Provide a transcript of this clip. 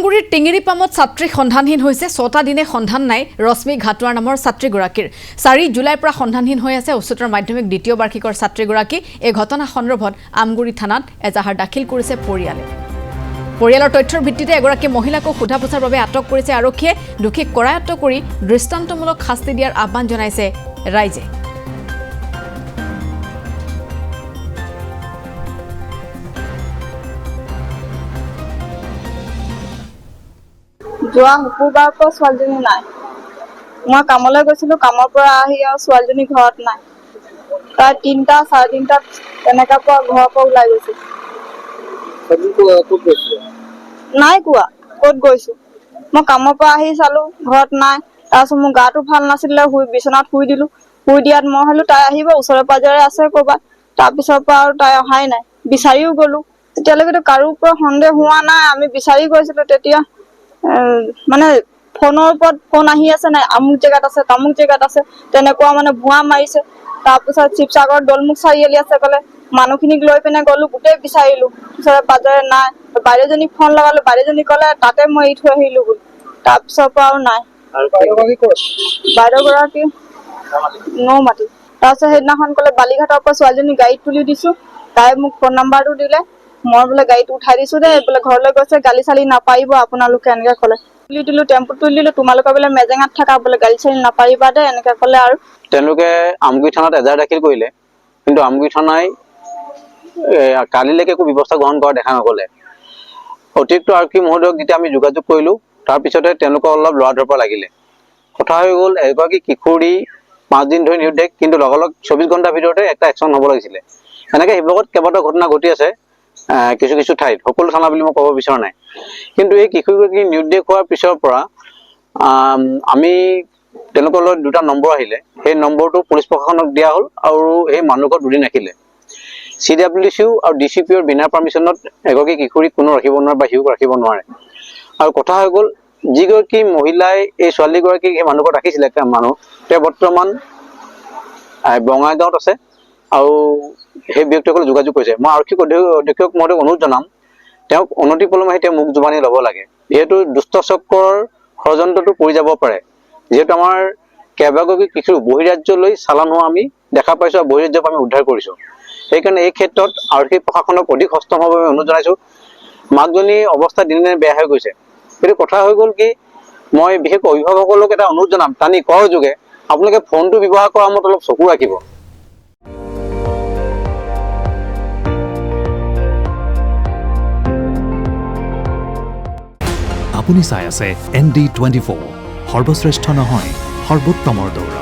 গুৰিৰ টিঙিৰিপামত ছাত্ৰী সন্ধানহীন হৈছে ৬টা দিনে সন্ধান নাই ৰশ্মি ঘাটুৱাৰ নামৰ ছাত্ৰীগৰাকীৰ ৪ জুলাইৰ পৰা সন্ধানহীন হৈ আছে উচ্চতৰ মাধ্যমিক দ্বিতীয় বাৰ্ষিকৰ ছাত্ৰীগৰাকী এই ঘটনা সন্দৰ্ভত আমগুৰি থানাত এজাহাৰ দাখিল কৰিছে পৰিয়ালৰ তথ্যৰ ভিত্তিতে এগৰাকী মহিলাকো সোধা পোছাৰ বাবে আটক কৰিছে আৰক্ষীয়ে দোষীক কৰায়ত্ব কৰি দৃষ্টান্তমূলক শাস্তি দিয়াৰ আহ্বান জনাইছে ৰাইজে যোৱা শুকুৰবাৰৰ পৰা ছোৱালীজনী নাই মই কামলৈ গৈছিলোঁ কামৰ পৰা আহি আৰু ছোৱালীজনী ঘৰত নাই প্ৰায় ৩টা ৩:৩০ তেনেকা পৰা ঘৰৰ পৰা ওলাই গৈছোঁ নাই কোৱা ক'ত গৈছোঁ মই কামৰ পৰা আহি চালোঁ ঘৰত নাই তাৰপিছত মোৰ গাটো ভাল নাছিলে বিচনাত শুই দিলোঁ শুই দিয়াত মই ভাবিলোঁ তাই আহিব ওচৰে পাজৰে আছে ক'ৰবাত তাৰপিছৰ পৰা আৰু তাই অহাই নাই বিচাৰিও গ'লোঁ তেতিয়ালৈকেতো কাৰো পৰা সন্দেহ হোৱা নাই আমি বিচাৰি গৈছিলোঁ তেতিয়া মানে ফোনৰ ওপৰত ফোন আহি আছে নাই আমুক জেগাত আছে তামুক জেগাত আছে তেনেকুৱা মানে ভুৱা মাৰিছে তাৰপিছত শিৱসাগৰ দলমুখ চাৰিআলি আছে ক'লে মানুহখিনিক লৈ পিনে গ'লোঁ গোটেই বিচাৰিলোঁ ওচৰে পাজৰে নাই বাইদেউজনীক ফোন লগালোঁ বাইদেউজনী ক'লে তাতে মই এৰি থৈ আহিলোঁ বুলি তাৰপিছৰ পৰা আৰু নাই বাইদেউগৰাকী নৌমাটি তাৰপিছত সেইদিনাখন ক'লে বালিঘাটৰ পৰা ছোৱালীজনী গাড়ীত তুলি দিছোঁ তাই মোক ফোন নাম্বাৰটো দিলে মই বোলে গাড়ীত উঠাই দিছোঁ দেই বোলে ঘৰলৈ গৈছে গালি চালি নাপাৰিব আপোনালোকে এনেকৈ ক'লে তুলি দিলোঁ টেম্পুত তুলি দিলোঁ তোমালোকে বোলে মেজেঙাত থাকা বোলে গালি চালি নাপাৰিবা দেই এনেকৈ ক'লে আৰু তেওঁলোকে আমগুৰি থানাত এজাহাৰ দাখিল কৰিলে কিন্তু আমগুৰি থানাই কালিলৈকে একো ব্যৱস্থা গ্ৰহণ কৰা দেখা নগ'লে অতিৰিক্ত আৰক্ষী মহোদয়ক যেতিয়া আমি যোগাযোগ কৰিলোঁ তাৰপিছতে তেওঁলোকৰ অলপ লৰা ধৰপৰা লাগিলে কথা হৈ গ'ল এগৰাকী কিশোৰী 5 দিন ধৰি নিৰুদ্দেশ কিন্তু লগালগ 24 ঘণ্টাৰ ভিতৰতে একটা একশ্যন হ'ব লাগিছিলে এনেকৈ শিৱসাগৰত কেইবাটাও ঘটনা ঘটি আছে কিছু ঠাইত সকলো থানা বুলি মই ক'ব বিচৰা নাই কিন্তু এই কিশোৰীগৰাকী নিৰুদ্দেশ হোৱাৰ পিছৰ পৰা আমি তেওঁলোকৰ লগত 2টা নম্বৰ আহিলে সেই নম্বৰটো পুলিচ প্ৰশাসনক দিয়া হ'ল আৰু সেই মানুহক দুদিন ৰাখিলে CWCও আৰু DCPৰ বিনা পাৰ্মিশ্যনত এগৰাকী কিশোৰীক কোনো ৰাখিব নোৱাৰে বা শিশুক ৰাখিব নোৱাৰে আৰু কথা হৈ গ'ল যিগৰাকী মহিলাই এই ছোৱালীগৰাকীক সেই মানুহক ৰাখিছিলে মানুহ তেওঁ বৰ্তমান বঙাইগাঁৱত আছে আৰু সেই ব্যক্তিসকলে যোগাযোগ কৰিছে মই আৰক্ষী অধীক্ষক মহোদয়ক অনুৰোধ জনাম তেওঁক অনতিপলমে তেওঁ মুখ জুবানি ল'ব লাগে যিহেতু দুষ্ট চক্ৰৰ ষড়যন্ত্ৰটো পৰি যাব পাৰে যিহেতু আমাৰ কেইবাগৰাকী কিশোৰ বহিৰাজ্যলৈ চালান হোৱা আমি দেখা পাইছোঁ আৰু বহিৰাজ্যক আমি উদ্ধাৰ কৰিছোঁ সেইকাৰণে এই ক্ষেত্ৰত আৰক্ষী প্ৰশাসনক অধিক সষ্টম হ'বৰ বাবে অনুৰোধ জনাইছোঁ মাকজনীৰ অৱস্থা দিনে দিনে বেয়া হৈ গৈছে কিন্তু কথা হৈ গ'ল কি মই বিশেষকৈ অভিভাৱকসকলক এটা অনুৰোধ জনাম টানি কোৱাৰ যোগে আপোনালোকে ফোনটো ব্যৱহাৰ কৰাৰ সময়ত অলপ চকু ৰাখিব আপুনি চাই আছে ND24 সৰ্বশ্ৰেষ্ঠ নহয় সৰ্বোত্তমৰ দৌৰ